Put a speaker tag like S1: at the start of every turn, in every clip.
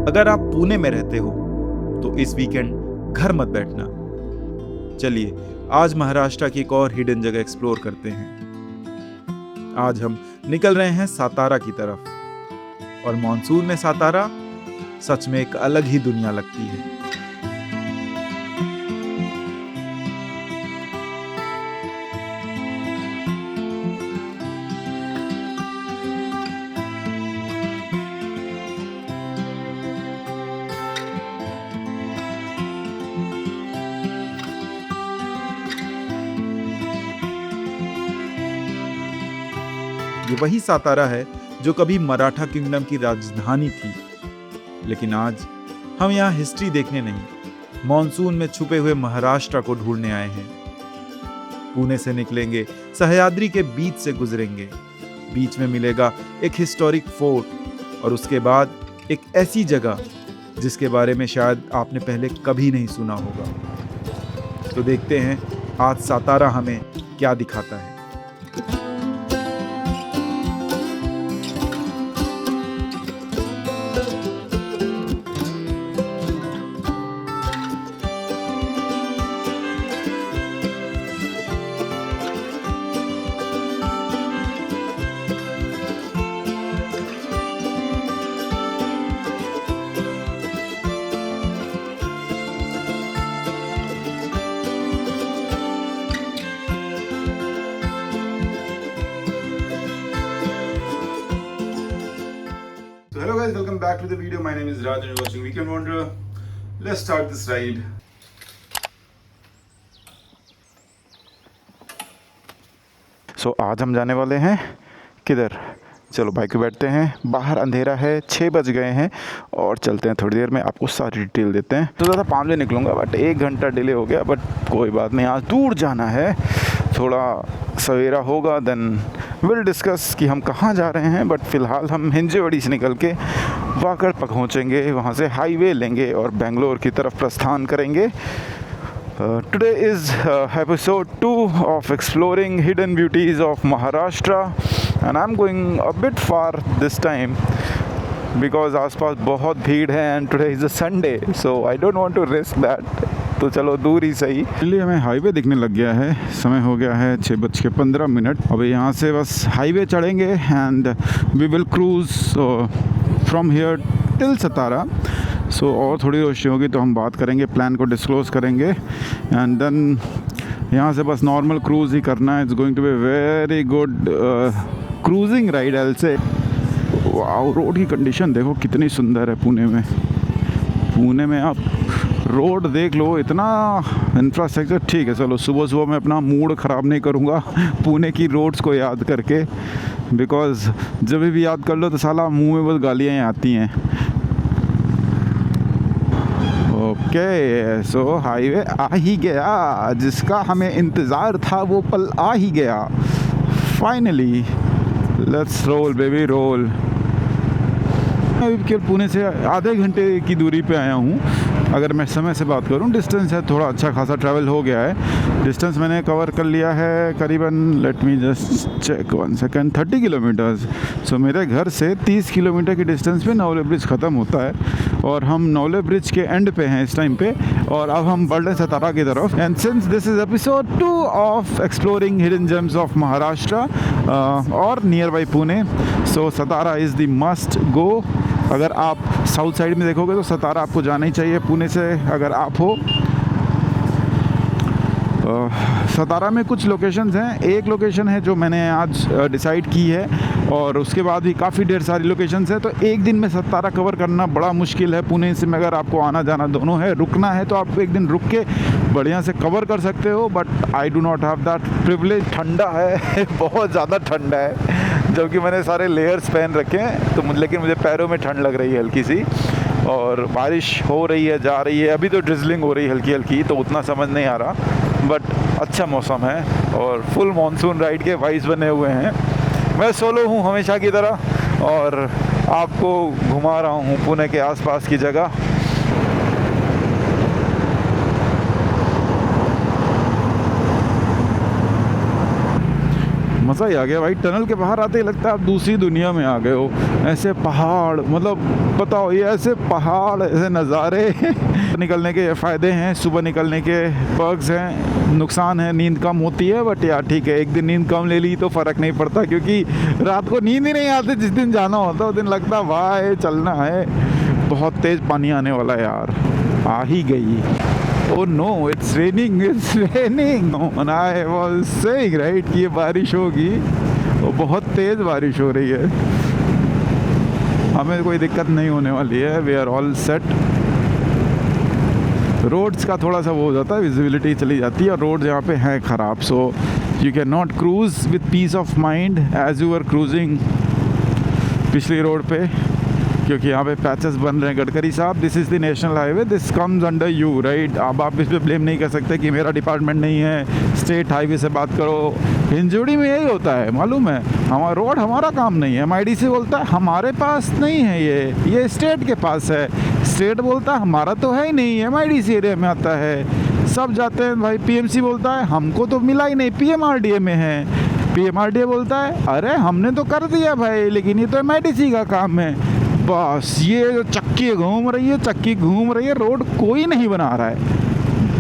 S1: अगर आप पुणे में रहते हो तो इस वीकेंड घर मत बैठना। चलिए आज महाराष्ट्र की एक और हिडन जगह एक्सप्लोर करते हैं। आज हम निकल रहे हैं सातारा की तरफ, और मॉनसून में सातारा सच में एक अलग ही दुनिया लगती है। ये वही सातारा है जो कभी मराठा किंगडम की राजधानी थी, लेकिन आज हम यहाँ हिस्ट्री देखने नहीं, मॉनसून में छुपे हुए महाराष्ट्र को ढूंढने आए हैं। पुणे से निकलेंगे, सह्याद्री के बीच से गुजरेंगे, बीच में मिलेगा एक हिस्टोरिक फोर्ट, और उसके बाद एक ऐसी जगह जिसके बारे में शायद आपने पहले कभी नहीं सुना होगा। तो देखते हैं आज सातारा हमें क्या दिखाता है। So hello guys, welcome back to the video. My name is Raj and you're watching Weekend Wanderer. Let's start this ride. So आज हम जाने वाले हैं किधर? चलो बाइक पे बैठते हैं। बाहर अंधेरा है, 6 बज गए हैं और चलते हैं। थोड़ी देर में आपको सारी डिटेल देते हैं। तो ज़्यादा 5 बजे निकलूँगा, बट 1 घंटा डिले हो गया, बट कोई बात नहीं। आज दूर जाना है, थोड़ा सवेरा होगा, देन विल डिस्कस कि हम कहाँ जा रहे हैं। बट फ़िलहाल हम हिंजेवाड़ी से निकल के वाकड़ पहुँचेंगे, वहाँ से हाईवे लेंगे और बेंगलोर की तरफ प्रस्थान करेंगे। Today is episode 2 of exploring hidden beauties of Maharashtra, and I'm going a bit far this time because आसपास बहुत भीड़ है and today is a Sunday, so I don't want to risk that. तो चलो दूर ही सही। इसलिए हमें हाईवे दिखने लग गया है। समय हो गया है 6:15। अभी यहाँ से बस हाईवे चढ़ेंगे and we will cruise from here till Satara. So और थोड़ी रोशनी होगी तो हम बात करेंगे, प्लान को डिस्क्लोज़ करेंगे एंड देन यहाँ से बस नॉर्मल क्रूज़ ही करना है। It's going to be very good cruising ride I will say. Wow, road की कंडीशन देखो कितनी सुंदर है पुणे में आप रोड देख लो, इतना इंफ्रास्ट्रक्चर। ठीक है, चलो सुबह मैं अपना मूड ख़राब नहीं करूँगा पुणे की रोड्स को याद करके, बिकॉज़ जब भी याद कर लो तो साला मुंह में बस गालियाँ ही आती हैं। ओके, सो हाईवे आ ही गया, जिसका हमें इंतज़ार था वो पल आ ही गया finally. Let's roll baby roll. मैं अभी केवल पुणे से आधे घंटे की दूरी पे आया हूँ। अगर मैं समय से बात करूँ, डिस्टेंस है थोड़ा अच्छा खासा ट्रैवल हो गया है। डिस्टेंस मैंने कवर कर लिया है करीबन, let me just check 1 second, 30 kilometres. So मेरे घर से 30 किलोमीटर की डिस्टेंस पे नौले ब्रिज ख़त्म होता है और हम नौले ब्रिज के एंड पे हैं इस टाइम पे, और अब हम बढ़ रहे हैं सतारा की तरफ। And since this is episode 2 of exploring hidden gems of Maharashtra और nearby Pune, so Satara is the must go. अगर आप साउथ साइड में देखोगे तो सतारा आपको जाना ही चाहिए पुणे से अगर आप हो। सतारा में कुछ लोकेशंस हैं। एक लोकेशन है जो मैंने आज डिसाइड की है, और उसके बाद भी काफ़ी ढेर सारी लोकेशंस हैं। तो एक दिन में सतारा कवर करना बड़ा मुश्किल है। पुणे से में अगर आपको आना जाना दोनों है, रुकना है तो आप एक दिन रुक के बढ़िया से कवर कर सकते हो, but I do not have that privilege. ठंडा है बहुत ज़्यादा ठंडा है, जबकि मैंने सारे लेयर्स पहन रखे हैं, तो लेकिन मुझे पैरों में ठंड लग रही है हल्की सी, और बारिश हो रही है जा रही है। अभी तो ड्रिजलिंग हो रही है हल्की हल्की, तो उतना समझ नहीं आ रहा, बट अच्छा मौसम है और फुल मॉनसून राइड के वाइब्स बने हुए हैं। मैं सोलो हूँ हमेशा की तरह और आपको घुमा रहा हूँ पुणे के आसपास की जगह। मज़ा ही आ गया भाई। टनल के बाहर आते ही लगता है आप दूसरी दुनिया में आ गए हो। ऐसे पहाड़, मतलब बताओ, ये ऐसे पहाड़, ऐसे नज़ारे निकलने के फ़ायदे हैं, सुबह निकलने के बग्स हैं, नुकसान है, नींद कम होती है। बट यार ठीक है, एक दिन नींद कम ले ली तो फ़र्क नहीं पड़ता, क्योंकि रात को नींद ही नहीं आती। जिस दिन जाना होता है उस दिन लगता है भाई चलना है। बहुत तेज़ पानी आने वाला है यार, आ ही गई। Oh no, it's raining, it's raining. And I was saying, right, कि ये बारिश होगी, और बहुत तेज़ बारिश हो रही है। हमें कोई दिक्कत नहीं होने वाली है, we are all set। Roads का थोड़ा सा वो हो जाता है, विजिबिलिटी चली जाती है, और रोड यहाँ पे हैं ख़राब, so you can not cruise with peace of mind as you are cruising पिछली रोड पे, क्योंकि यहाँ पे पैचेस बन रहे हैं। गडकरी साहब, this is the national highway, this comes under you, right. अब आप इस पर ब्लेम नहीं कर सकते कि मेरा डिपार्टमेंट नहीं है, स्टेट हाईवे से बात करो। हिंजोड़ी में यही होता है, मालूम है, हमारा रोड हमारा काम नहीं है। MIDC बोलता है हमारे पास नहीं है, ये स्टेट के पास है। स्टेट बोलता है हमारा तो है ही नहीं, MIDC एरिया में आता है। सब जाते हैं भाई, PMC बोलता है हमको तो मिला ही नहीं, PMRDA में है। PMRDA बोलता है अरे हमने तो कर दिया भाई, लेकिन ये तो MIDC का काम है। बस ये जो चक्की घूम रही है, रोड कोई नहीं बना रहा है।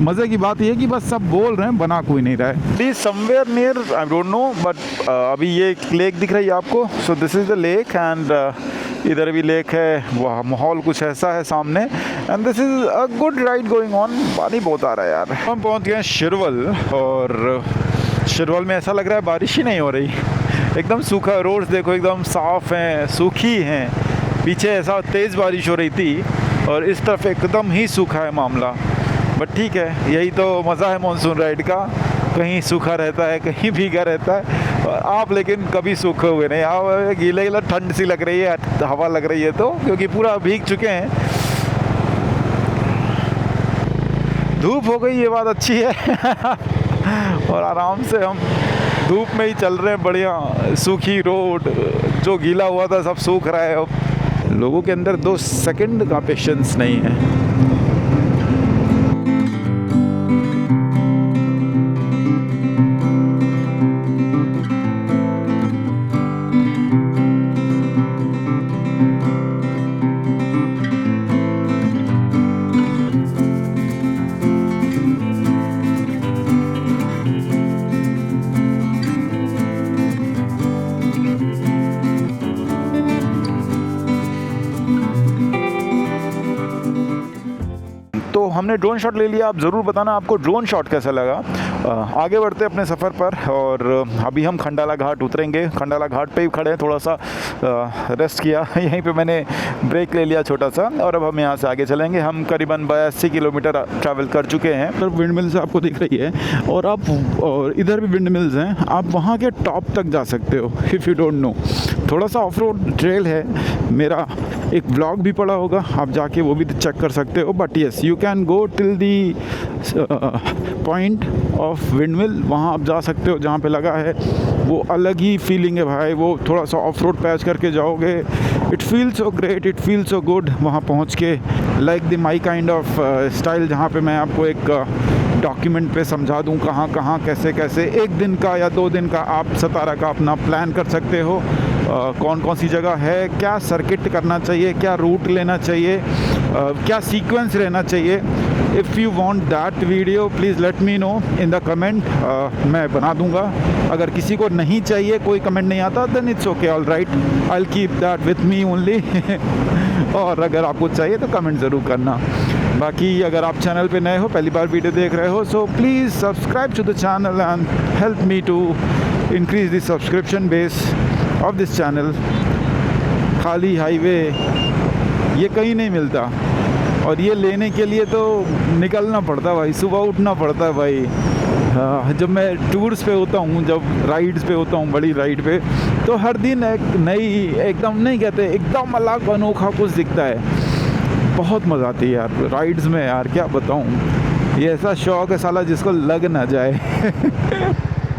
S1: मज़े की बात ये कि बस सब बोल रहे हैं, बना कोई नहीं रहा है। This somewhere near, I don't know, but अभी ये एक लेक दिख रही है आपको। So this is the lake, and इधर भी लेक है। वह माहौल कुछ ऐसा है सामने, and this is a good ride going on. पानी बहुत आ रहा है यार। हम पहुँच गए हैं शिरवल, और शिरवल में ऐसा लग रहा है बारिश ही नहीं हो रही, एकदम सूखा। रोड्स देखो एकदम साफ़ हैं, सूखी हैं। पीछे ऐसा तेज़ बारिश हो रही थी, और इस तरफ एकदम ही सूखा है मामला। बट ठीक है, यही तो मज़ा है मानसून राइड का, कहीं सूखा रहता है, कहीं भीगा रहता है। और आप लेकिन कभी सूखे हुए नहीं, आप गीले गीला, ठंड सी लग रही है, हवा लग रही है तो, क्योंकि पूरा भीग चुके हैं। धूप हो गई, ये बात अच्छी है। और आराम से हम धूप में ही चल रहे हैं, बढ़िया सूखी रोड, जो गीला हुआ था सब सूख रहा है। लोगों के अंदर 2 सेकंड का पेशेंस नहीं है। तो हमने ड्रोन शॉट ले लिया। आप ज़रूर बताना आपको ड्रोन शॉट कैसा लगा। आगे बढ़ते हैं अपने सफ़र पर, और अभी हम खंडाला घाट उतरेंगे। खंडाला घाट पे ही खड़े हैं, थोड़ा सा रेस्ट किया, यहीं पे मैंने ब्रेक ले लिया छोटा सा, और अब हम यहाँ से आगे चलेंगे। हम करीबन 82 किलोमीटर ट्रैवल कर चुके हैं। तो विंड मिल्स आपको दिख रही है, और इधर भी विंड मिल्स हैं। आप वहाँ के टॉप तक जा सकते हो, इफ़ यू डोंट नो। थोड़ा सा ऑफ रोड ट्रेल है, मेरा एक ब्लॉग भी पड़ा होगा, आप जाके वो भी चेक कर सकते हो। But yes, you can go till the point of windmill, वहाँ आप जा सकते हो जहाँ पे लगा है। वो अलग ही फीलिंग है भाई, वो थोड़ा सा ऑफ रोड पैच करके जाओगे, it feel so great, it feel so good वहाँ पहुँच के। Like the my kind of style, जहाँ पे मैं आपको एक डॉक्यूमेंट पे समझा दूँ कहाँ कहाँ कैसे कैसे 1 दिन का या 2 दिन का आप 17 का अपना प्लान कर सकते हो। कौन कौन सी जगह है, क्या सर्किट करना चाहिए, क्या रूट लेना चाहिए, क्या सीक्वेंस रहना चाहिए। If you want that video please let me know in the comment, मैं बना दूंगा। अगर किसी को नहीं चाहिए, कोई कमेंट नहीं आता, then it's okay, all right, I will keep that with me only. और अगर आपको चाहिए तो कमेंट ज़रूर करना। बाकी अगर आप चैनल पे नए हो, पहली बार वीडियो देख रहे हो, so please subscribe to the channel and help me to increase the subscription base of this channel. खाली हाईवे ये कहीं नहीं मिलता, और ये लेने के लिए तो निकलना पड़ता भाई, सुबह उठना पड़ता है भाई। जब मैं टूर्स पे होता हूँ, जब राइड्स पे होता हूँ, बड़ी राइड पे, तो हर दिन एक नई, एकदम नहीं कहते, एकदम अलग अनोखा कुछ दिखता है। बहुत मज़ा आती है यार राइड्स में यार, क्या बताऊँ। ये ऐसा शौक़ है साला जिसको लग ना जाए।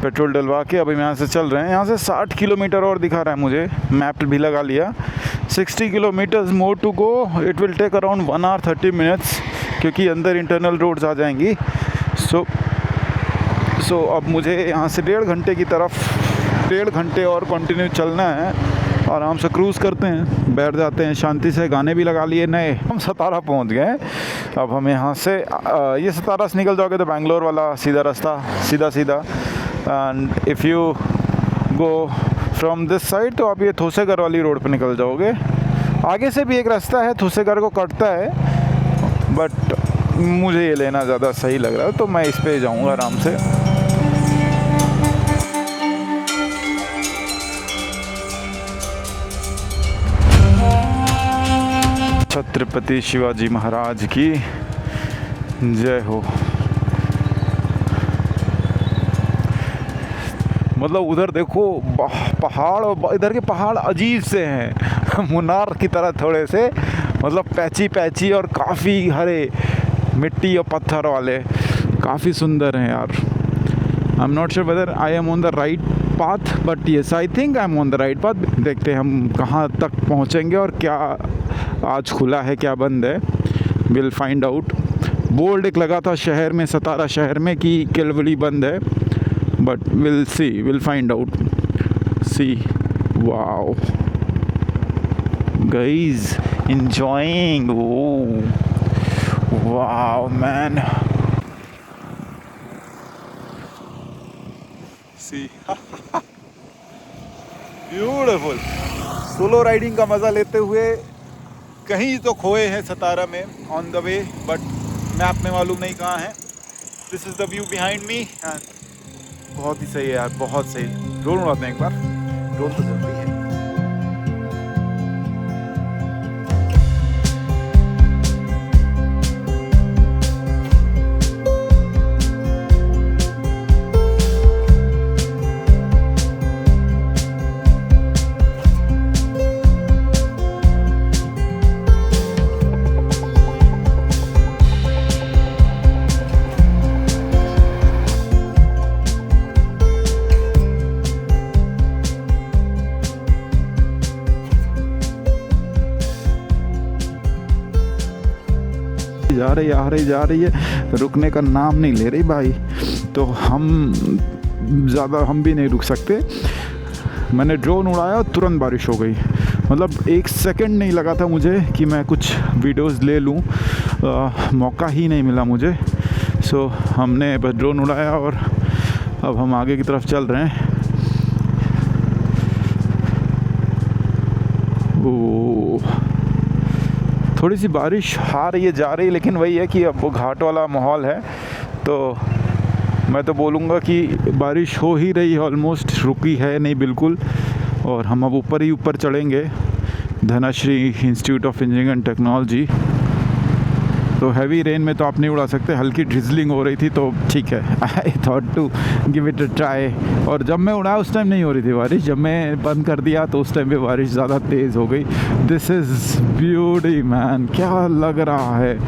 S1: पेट्रोल डलवा के अभी हम यहाँ से चल रहे हैं। यहाँ से 60 किलोमीटर और दिखा रहा है मुझे, मैप भी लगा लिया। 60 kilometres more to go, it will take around 1 hour 30 minutes, क्योंकि अंदर इंटरनल रोड्स आ जाएंगी। सो अब मुझे यहाँ से 1.5 घंटे की तरफ 1.5 घंटे और कंटिन्यू चलना है। आराम से क्रूज़ करते हैं, बैठ जाते हैं शांति से, गाने भी लगा लिए नए। हम सतारा पहुंच गए। अब हम यहाँ से ये सतारा से निकल जाओगे तो बैंगलोर वाला सीधा रास्ता, सीधा सीधा। And if you go from this side तो आप ये थोसेगर वाली रोड पर निकल जाओगे। आगे से भी एक रास्ता है, थोसेगर को कटता है, बट मुझे ये लेना ज़्यादा सही लग रहा है तो मैं इस पे जाऊँगा आराम से। छत्रपति शिवाजी महाराज की जय हो। मतलब उधर देखो पहाड़, और इधर के पहाड़ अजीब से हैं मुन्नार की तरह थोड़े से, मतलब पैची पैची और काफ़ी हरे, मिट्टी और पत्थर वाले, काफ़ी सुंदर हैं यार। I am not sure whether I am on the right path, but yes I think I am on the right path. देखते हैं हम कहाँ तक पहुँचेंगे और क्या आज खुला है क्या बंद है, विल फाइंड आउट। बोर्ड एक लगा था शहर में, सतारा शहर में, कि केलवली बंद है, but will see, will find out. See wow guys, enjoying, oh wow man, see beautiful। Solo riding का मज़ा लेते हुए कहीं तो खोए हैं सतारा में on the way, but map में मालूम नहीं कहाँ है। This is the view behind me. बहुत ही सही है यार, बहुत सही। ड्रोन उड़ाते हैं एक बार, ड्रोन तो जरूरी है। जा रही है, रुकने का नाम नहीं ले रही भाई। तो हम भी नहीं रुक सकते। मैंने ड्रोन उड़ाया, तुरंत बारिश हो गई। मतलब 1 सेकंड नहीं लगा था मुझे कि मैं कुछ वीडियोस ले लूँ, मौका ही नहीं मिला मुझे। सो हमने बस ड्रोन उड़ाया और अब हम आगे की तरफ चल रहे हैं। थोड़ी सी बारिश आ रही है, जा रही है, लेकिन वही है कि अब वो घाट वाला माहौल है, तो मैं तो बोलूँगा कि बारिश हो ही रही है, ऑलमोस्ट रुकी है नहीं बिल्कुल। और हम अब ऊपर ही ऊपर चढ़ेंगे, Dhanashree institute of engineering and technology. तो हैवी रेन में तो आप नहीं उड़ा सकते, हल्की ड्रिजलिंग हो रही थी तो ठीक है। I thought to give it a try. और जब मैं उड़ाया उस टाइम नहीं हो रही थी बारिश, जब मैं बंद कर दिया तो उस टाइम पे बारिश ज़्यादा तेज़ हो गई। दिस इज़ ब्यूटी मैन, क्या लग रहा है।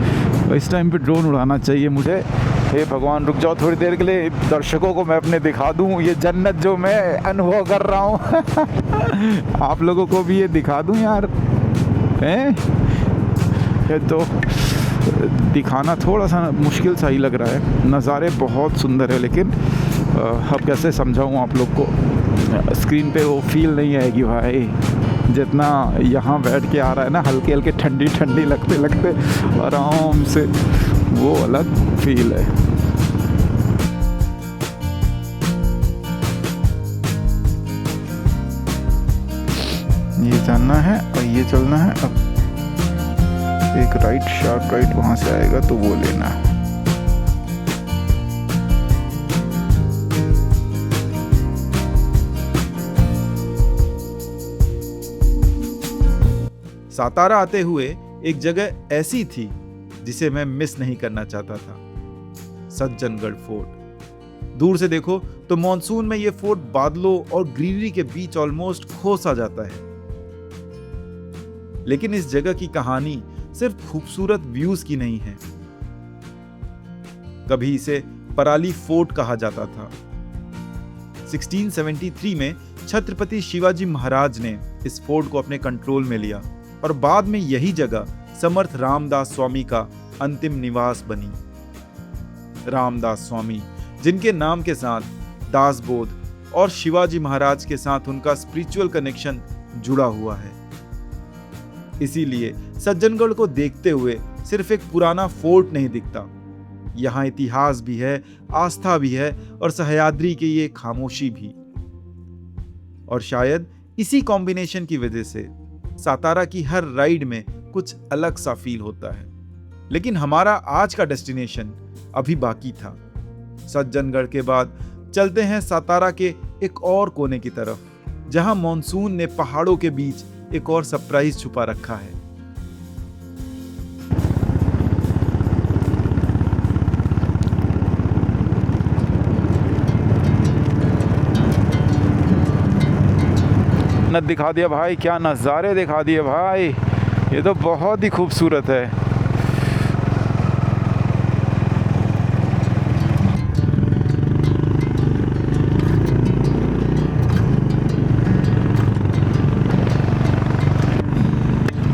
S1: इस टाइम पे ड्रोन उड़ाना चाहिए मुझे। हे भगवान, रुक जाओ थोड़ी देर के लिए, दर्शकों को मैं अपने दिखा दूँ ये जन्नत जो मैं अनुभव कर रहा हूँ। आप लोगों को भी ये दिखा दूँ यार, हैं? ये तो दिखाना थोड़ा सा मुश्किल सा ही लग रहा है। नज़ारे बहुत सुंदर है, लेकिन अब कैसे समझाऊँ आप लोग को, स्क्रीन पे वो फील नहीं आएगी भाई जितना यहाँ बैठ के आ रहा है ना। हल्के हल्के ठंडी ठंडी लगते लगते आराम से, वो अलग फील है। ये जाना है और ये चलना है। अब एक राइट, शार्प राइट वहाँ से आएगा तो वो लेना है।
S2: सातारा आते हुए एक जगह ऐसी थी जिसे मैं मिस नहीं करना चाहता था, सज्जनगढ़ फोर्ट। दूर से देखो तो मॉनसून में ये फोर्ट बादलों और ग्रीनरी के बीच ऑलमोस्ट खो सा जाता है। लेकिन इस जगह की कहानी सिर्फ खूबसूरत व्यूज की नहीं है। कभी इसे पराली फोर्ट कहा जाता था। 1673 में छत्रपति शिवाजी महाराज ने इस फोर्ट को अपने कंट्रोल में लिया और बाद में यही जगह समर्थ रामदास स्वामी का अंतिम निवास बनी। रामदास स्वामी, जिनके नाम के साथ दासबोध, और शिवाजी महाराज के साथ उनका स्पिरिचुअल कनेक्शन जुड़ा हुआ है। इसीलिए सज्जनगढ़ को देखते हुए सिर्फ एक पुराना फोर्ट नहीं दिखता, यहाँ इतिहास भी है, आस्था भी है और सह्याद्री की ये खामोशी भी। और शायद इसी कॉम्बिनेशन की वजह से सातारा की हर राइड में कुछ अलग सा फील होता है। लेकिन हमारा आज का डेस्टिनेशन अभी बाकी था। सज्जनगढ़ के बाद चलते हैं सातारा के एक और कोने की तरफ, जहां मॉनसून ने पहाड़ों के बीच एक और सरप्राइज छुपा रखा है।
S1: न दिखा दिया भाई, क्या नज़ारे दिखा दिए भाई, ये तो बहुत ही खूबसूरत है।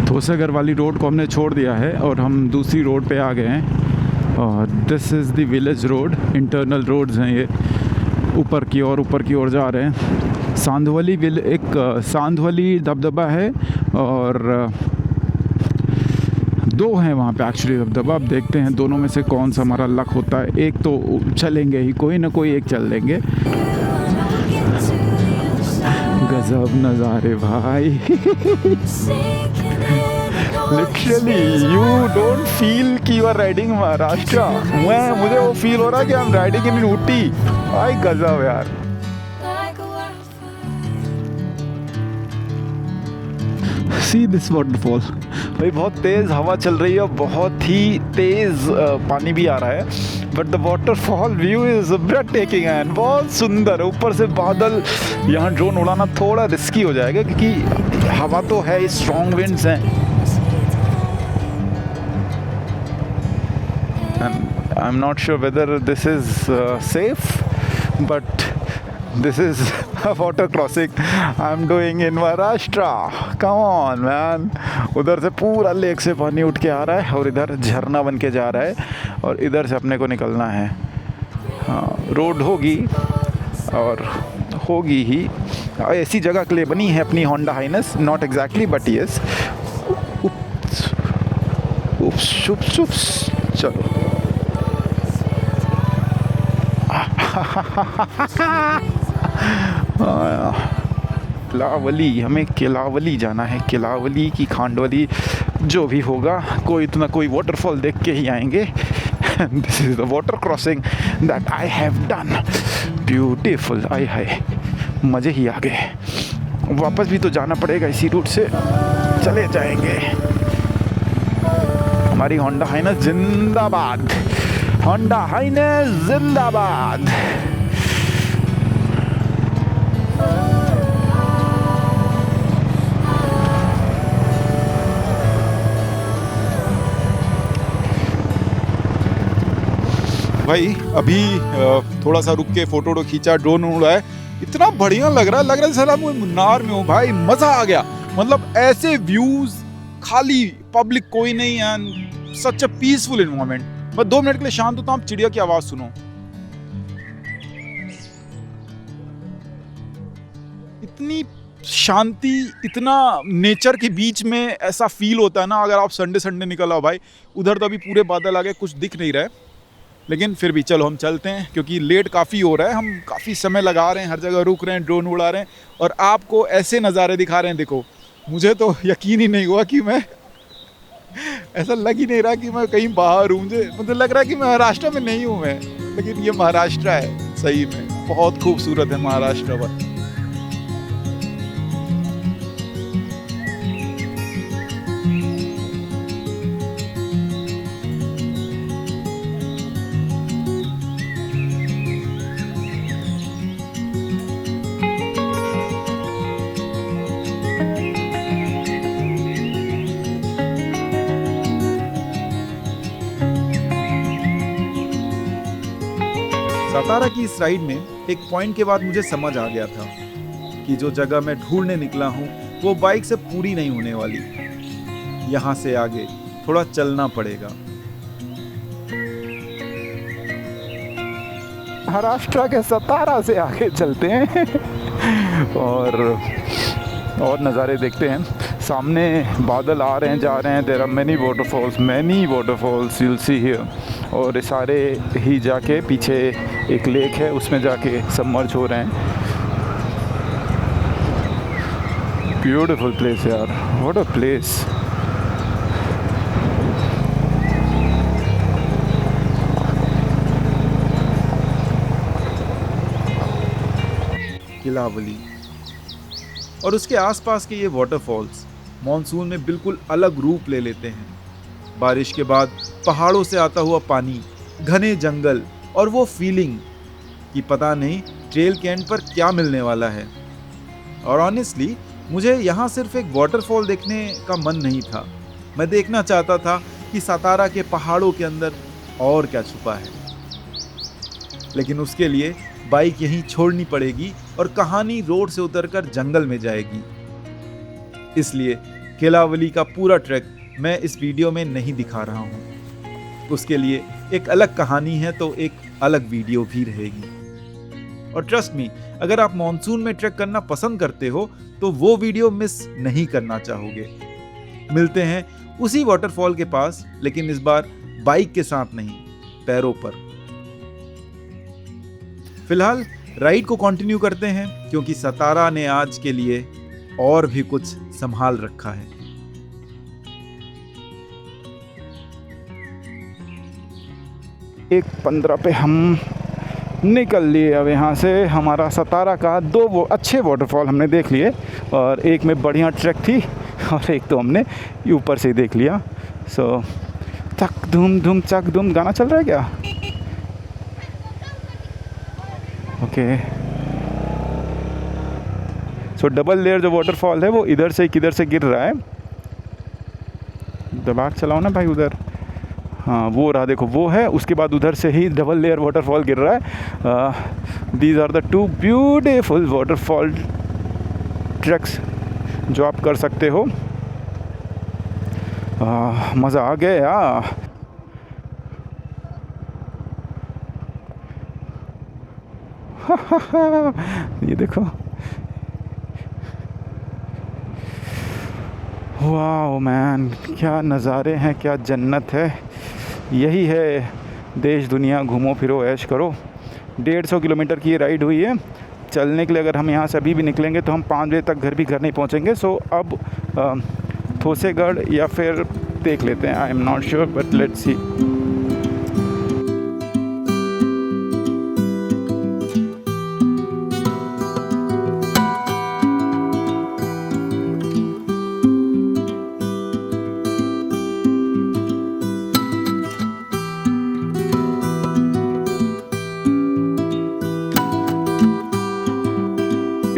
S1: तोसागढ़ वाली रोड को हमने छोड़ दिया है और हम दूसरी रोड पे आ गए हैं। और this is the village road, internal roads हैं ये, ऊपर की ओर जा रहे हैं। सांधवली एक सांधवली दबदबा है और दो हैं वहाँ पे एक्चुअली दबदबा। अब देखते हैं दोनों में से कौन सा हमारा लक होता है। एक तो चलेंगे ही, कोई ना कोई एक चल लेंगे। गजब नज़ारे भाई। लिटरली यू डोंट फील कि यू आर राइडिंग महाराष्ट्र। मुझे वो फील हो रहा है कि I am riding in Ooty. भाई गजब यार। See this waterfall. भाई बहुत तेज़ हवा चल रही है, बहुत ही तेज़ पानी भी आ रहा है, but the waterfall view is breathtaking and बहुत सुंदर है। ऊपर से बादल, यहाँ ड्रोन उड़ाना थोड़ा रिस्की हो जाएगा क्योंकि हवा तो है, स्ट्रॉन्ग विंड्स हैं। I am not sure whether this is safe, but this is a water crossing I'm doing in Maharashtra. Come on man. उधर से पूरा लेक से पानी उठ के आ रहा है और इधर झरना बन के जा रहा है और इधर से अपने को निकलना है। हाँ, रोड होगी और होगी ही, ऐसी जगह के लिए बनी है अपनी Honda Highness, not exactly but yes. चलो किलावली, हमें किलावली जाना है, किलावली की खांडवली, जो भी होगा कोई तो ना कोई वाटरफॉल देख के ही आएंगे। This is the water crossing that I have done, beautiful. आय हाय, मज़े ही आ गए। वापस भी तो जाना पड़ेगा, इसी रूट से चले जाएंगे। हमारी होंडा हाइनेस जिंदाबाद, होंडा हाइनेस जिंदाबाद।
S2: भाई अभी थोड़ा सा रुक के फोटो खींचा, ड्रोन उड़ा है, इतना बढ़िया लग रहा है साला मैं मुन्नार में हूँ भाई, मजा आ गया। मतलब ऐसे व्यूज, खाली पब्लिक कोई नहीं है, सच अ पीसफुल एनवायरनमेंट। बस 2 मिनट के लिए शांत होता हूँ, चिड़िया की आवाज सुनो। इतनी शांति, इतना नेचर के बीच में ऐसा फील होता है ना। अगर आप संडे निकल आओ भाई, उधर तो अभी पूरे बादल आ गए, कुछ दिख नहीं रहा है, लेकिन फिर भी चलो हम चलते हैं क्योंकि लेट काफ़ी हो रहा है। हम काफ़ी समय लगा रहे हैं, हर जगह रुक रहे हैं, ड्रोन उड़ा रहे हैं और आपको ऐसे नज़ारे दिखा रहे हैं। देखो, मुझे तो यकीन ही नहीं हुआ कि मैं, ऐसा लग ही नहीं रहा कि मैं कहीं बाहर हूँ। मुझे लग रहा है कि महाराष्ट्र में नहीं हूँ मैं, लेकिन ये महाराष्ट्र है सही में। बहुत खूबसूरत है महाराष्ट्र भाई। सातारा की इस राइड में एक पॉइंट के बाद मुझे समझ आ गया था कि जो जगह मैं ढूंढने निकला हूँ वो बाइक से पूरी नहीं होने वाली। यहाँ से आगे थोड़ा चलना पड़ेगा।
S1: महाराष्ट्र के सतारा से आगे चलते हैं और नज़ारे देखते हैं। सामने बादल आ रहे हैं जा रहे हैं। There are many waterfalls you will see here. और सारे ही जाके पीछे एक लेक है, उसमें जाके सबमर्ज हो रहे हैं। ब्यूटीफुल प्लेस यार, व्हाट अ प्लेस।
S2: किलावली और उसके आसपास के ये वाटरफॉल्स मॉनसून में बिल्कुल अलग रूप ले लेते हैं। बारिश के बाद पहाड़ों से आता हुआ पानी, घने जंगल और वो फीलिंग कि पता नहीं ट्रेल के एंड पर क्या मिलने वाला है। और ऑनेस्टली मुझे यहाँ सिर्फ एक वाटरफॉल देखने का मन नहीं था, मैं देखना चाहता था कि सतारा के पहाड़ों के अंदर और क्या छुपा है। लेकिन उसके लिए बाइक यहीं छोड़नी पड़ेगी और कहानी रोड से उतरकर जंगल में जाएगी। इसलिए केलावली का पूरा ट्रैक मैं इस वीडियो में नहीं दिखा रहा हूँ। उसके लिए एक अलग कहानी है, तो एक अलग वीडियो भी रहेगी। और ट्रस्ट मी, अगर आप मॉनसून में ट्रैक करना पसंद करते हो तो वो वीडियो मिस नहीं करना चाहोगे। मिलते हैं उसी वाटरफॉल के पास, लेकिन इस बार बाइक के साथ नहीं, पैरों पर। फिलहाल राइड को कंटिन्यू करते हैं, क्योंकि सतारा ने आज के लिए और भी कुछ संभाल रखा है।
S1: एक 15 पे हम निकल लिए। अब यहाँ से हमारा सतारा का दो वो अच्छे वाटरफॉल हमने देख लिए, और एक में बढ़िया ट्रैक थी और एक तो हमने ऊपर से ही देख लिया। सो चक धूम धूम चक धूम गाना चल रहा है क्या? ओके। सो डबल लेयर जो वाटरफॉल है वो इधर से किधर से गिर रहा है। दबाग चलाओ ना भाई उधर। हाँ वो रहा, देखो वो है। उसके बाद उधर से ही डबल लेयर वाटरफॉल गिर रहा है। These are the two beautiful waterfall tracks जो आप कर सकते हो। मज़ा आ गया। ये देखो, वाह मैन, क्या नज़ारे हैं, क्या जन्नत है। यही है देश दुनिया, घूमो फिरो ऐश करो। 150 किलोमीटर की ये राइड हुई है। चलने के लिए अगर हम यहाँ से अभी भी निकलेंगे तो हम 5 बजे तक घर नहीं पहुँचेंगे। सो अब थोसेगढ़ या फिर देख लेते हैं, I am not sure but let's see.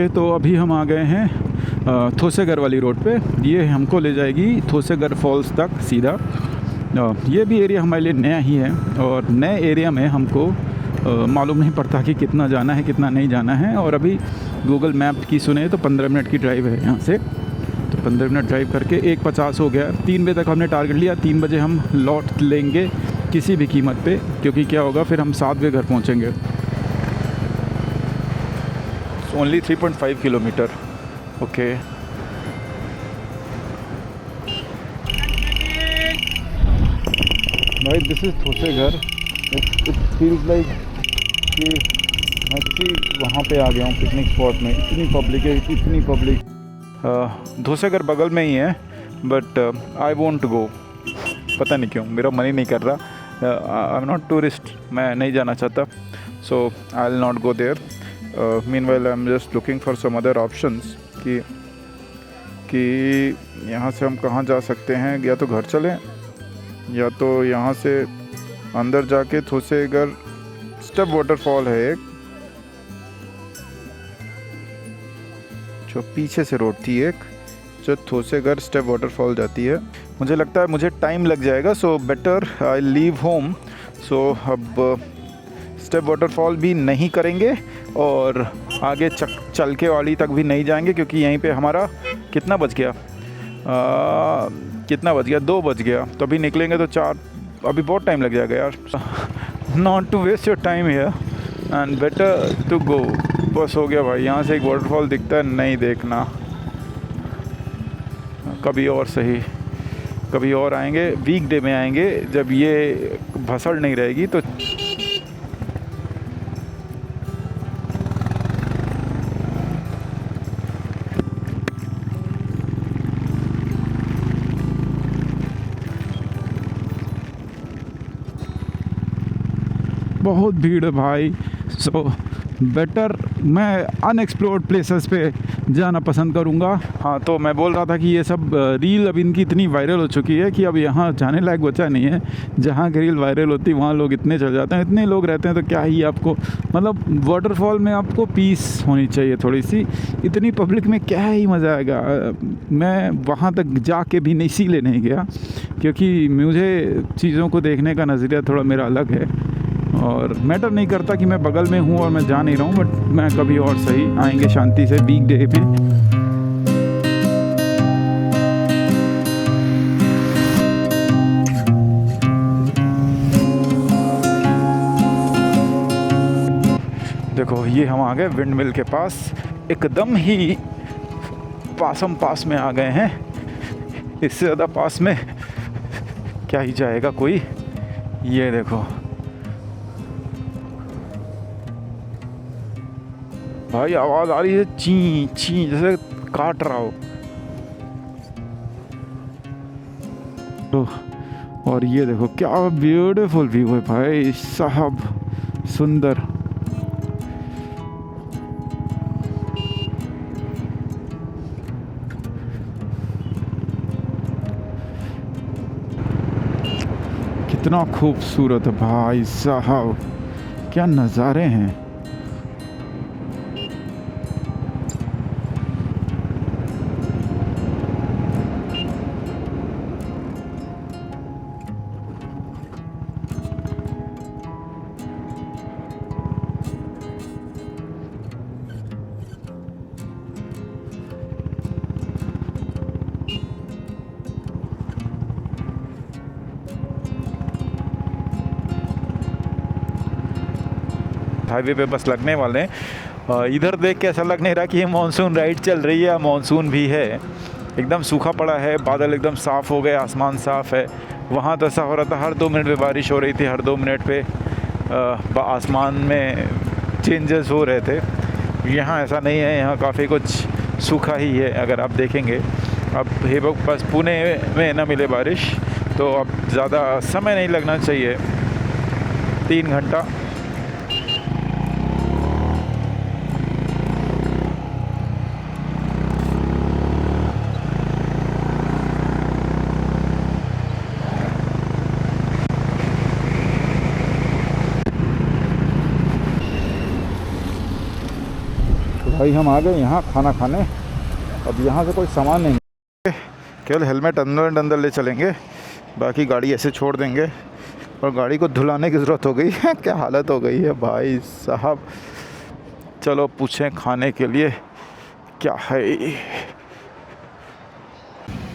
S1: तो अभी हम आ गए हैं थोसेगढ़ वाली रोड पे। ये हमको ले जाएगी थोसेगढ़ फॉल्स तक सीधा। ये भी एरिया हमारे लिए नया ही है, और नए एरिया में हमको मालूम नहीं पड़ता कि कितना जाना है कितना नहीं जाना है। और अभी गूगल मैप की सुने तो 15 मिनट की ड्राइव है यहाँ से। तो 15 मिनट ड्राइव करके 1:50 हो गया। 3 बजे तक हमने टारगेट लिया। 3 बजे हम लौट लेंगे किसी भी कीमत पे, क्योंकि क्या होगा फिर हम 7 बजे घर पहुँचेंगे। Only 3.5 kilometre. ओके, भाई this is Thoseghar. It feels like कि मैं किसी वहाँ पे आ गया हूँ पिकनिक स्पॉट में। इतनी पब्लिक है, इतनी पब्लिक। थोसेगढ़ बगल में ही है, बट आई वॉन्ट गो। पता नहीं क्यों मेरा मन ही नहीं कर रहा। आई एम नॉट टूरिस्ट, मैं नहीं जाना चाहता। So I will not go there. Meanwhile I am just looking for some other options कि यहाँ से हम कहाँ जा सकते हैं। या तो घर चलें, या तो यहाँ से अंदर जाके थोसेगढ़ स्टेप वाटरफॉल है एक, जो पीछे से रोड थी एक, जो थोसेगढ़ स्टेप वाटरफॉल जाती है। मुझे लगता है मुझे टाइम लग जाएगा, so better I leave home. So अब स्टेप वाटरफॉल भी नहीं करेंगे और आगे चल के वाली तक भी नहीं जाएंगे, क्योंकि यहीं पे हमारा कितना बज गया, 2 बज गया। तो अभी निकलेंगे तो 4, अभी बहुत टाइम लग जाएगा यार। Not to waste your time here, and better to go. बस हो गया भाई, यहाँ से एक वाटरफॉल दिखता है, नहीं देखना, कभी और सही, कभी और आएंगे, वीकडे में आएंगे जब ये भसड़ नहीं रहेगी तो। बहुत भीड़ है भाई, सो बेटर मैं अनएक्सप्लोर्ड प्लेसेस पे जाना पसंद करूँगा। हाँ, तो मैं बोल रहा था कि ये सब रील अब इनकी इतनी वायरल हो चुकी है कि अब यहाँ जाने लायक बचा नहीं है। जहाँ की रील वायरल होती वहाँ लोग इतने चल जाते हैं, इतने लोग रहते हैं, तो क्या ही आपको, मतलब वाटरफॉल में आपको पीस होनी चाहिए थोड़ी सी, इतनी पब्लिक में क्या ही मज़ा आएगा। मैं वहाँ तक जाके भी इसीलिए नहीं गया क्योंकि मुझे चीज़ों को देखने का नज़रिया थोड़ा मेरा अलग है, और मैटर नहीं करता कि मैं बगल में हूँ और मैं जा नहीं रहा हूँ, बट मैं कभी और सही आएंगे शांति से वीकडे पे। देखो ये हम आ गए विंड मिल के पास, एकदम ही पास में आ गए हैं। इससे ज़्यादा पास में क्या ही जाएगा कोई। ये देखो भाई, आवाज़ आ रही है ची ची, जैसे काट रहा हो। तो और ये देखो क्या ब्यूटीफुल व्यू है भाई साहब, सुंदर। कितना खूबसूरत है भाई साहब, क्या नज़ारे हैं। हाईवे पे बस लगने वाले हैं। इधर देख के ऐसा लग नहीं रहा कि ये मानसून राइड चल रही है, मानसून भी है। एकदम सूखा पड़ा है, बादल एकदम साफ़ हो गए, आसमान साफ़ है। वहाँ तो ऐसा हो रहा था हर 2 मिनट पे बारिश हो रही थी, हर 2 मिनट पे आसमान में चेंजेस हो रहे थे। यहाँ ऐसा नहीं है, यहाँ काफ़ी कुछ सूखा ही है। अगर आप देखेंगे अब हे बस पुणे में ना मिले बारिश तो अब ज़्यादा समय नहीं लगना चाहिए, 3 घंटा। भाई हम आ गए यहाँ खाना खाने। अब यहाँ से कोई सामान नहीं, केवल हेलमेट अंदर ले चलेंगे, बाकी गाड़ी ऐसे छोड़ देंगे। और गाड़ी को धुलाने की ज़रूरत हो गई है, क्या हालत हो गई है भाई साहब। चलो पूछें खाने के लिए क्या है।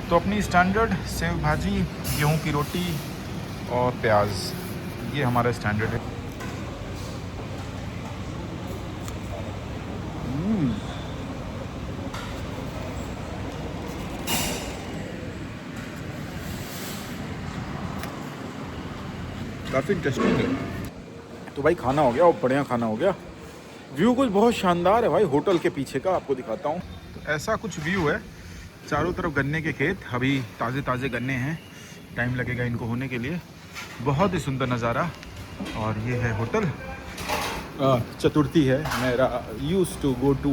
S1: तो अपनी स्टैंडर्ड सेव भाजी, गेहूँ की रोटी और प्याज, ये हमारा स्टैंडर्ड है। काफ़ी इंटरेस्टिंग है। तो भाई खाना हो गया और बढ़िया खाना हो गया। व्यू कुछ बहुत शानदार है भाई, होटल के पीछे का आपको दिखाता हूँ। तो ऐसा कुछ व्यू है, चारों तरफ गन्ने के खेत, अभी ताज़े गन्ने हैं, टाइम लगेगा इनको होने के लिए। बहुत ही सुंदर नज़ारा। और ये है होटल चतुर्थी है मेरा, यूज़ टू गो टू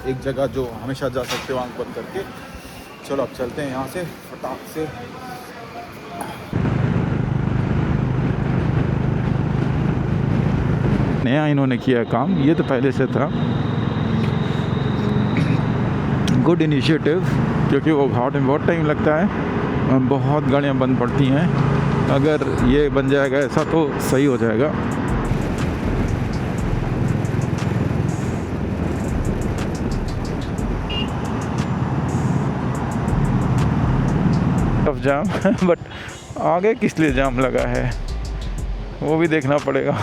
S1: एक जगह जो हमेशा जा सकते हो आँख बंद करके। चलो अब चलते हैं यहाँ से फटाक से। नया इन्होंने किया काम, ये तो पहले से था। गुड इनिशिएटिव, क्योंकि वो घाट में बहुत टाइम लगता है, बहुत गाड़ियाँ बंद पड़ती हैं। अगर ये बन जाएगा ऐसा तो सही हो जाएगा। अब जाम बट आगे किस लिए जाम लगा है वो भी देखना पड़ेगा।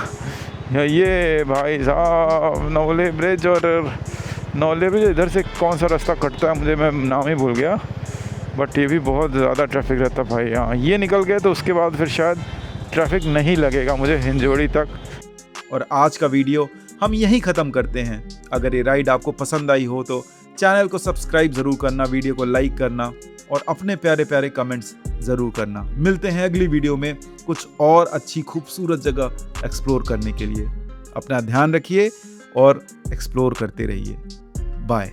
S1: ये भाई साहब नवले ब्रिज, और नवले ब्रिज इधर से कौन सा रास्ता कटता है मुझे, मैं नाम ही भूल गया, बट ये भी बहुत ज़्यादा ट्रैफिक रहता है भाई। हाँ, ये निकल गए तो उसके बाद फिर शायद ट्रैफिक नहीं लगेगा मुझे हिंजोड़ी तक।
S2: और आज का वीडियो हम यहीं ख़त्म करते हैं। अगर ये राइड आपको पसंद आई हो तो चैनल को सब्सक्राइब ज़रूर करना, वीडियो को लाइक करना और अपने प्यारे प्यारे कमेंट्स ज़रूर करना। मिलते हैं अगली वीडियो में कुछ और अच्छी खूबसूरत जगह एक्सप्लोर करने के लिए। अपना ध्यान रखिए और एक्सप्लोर करते रहिए। बाय।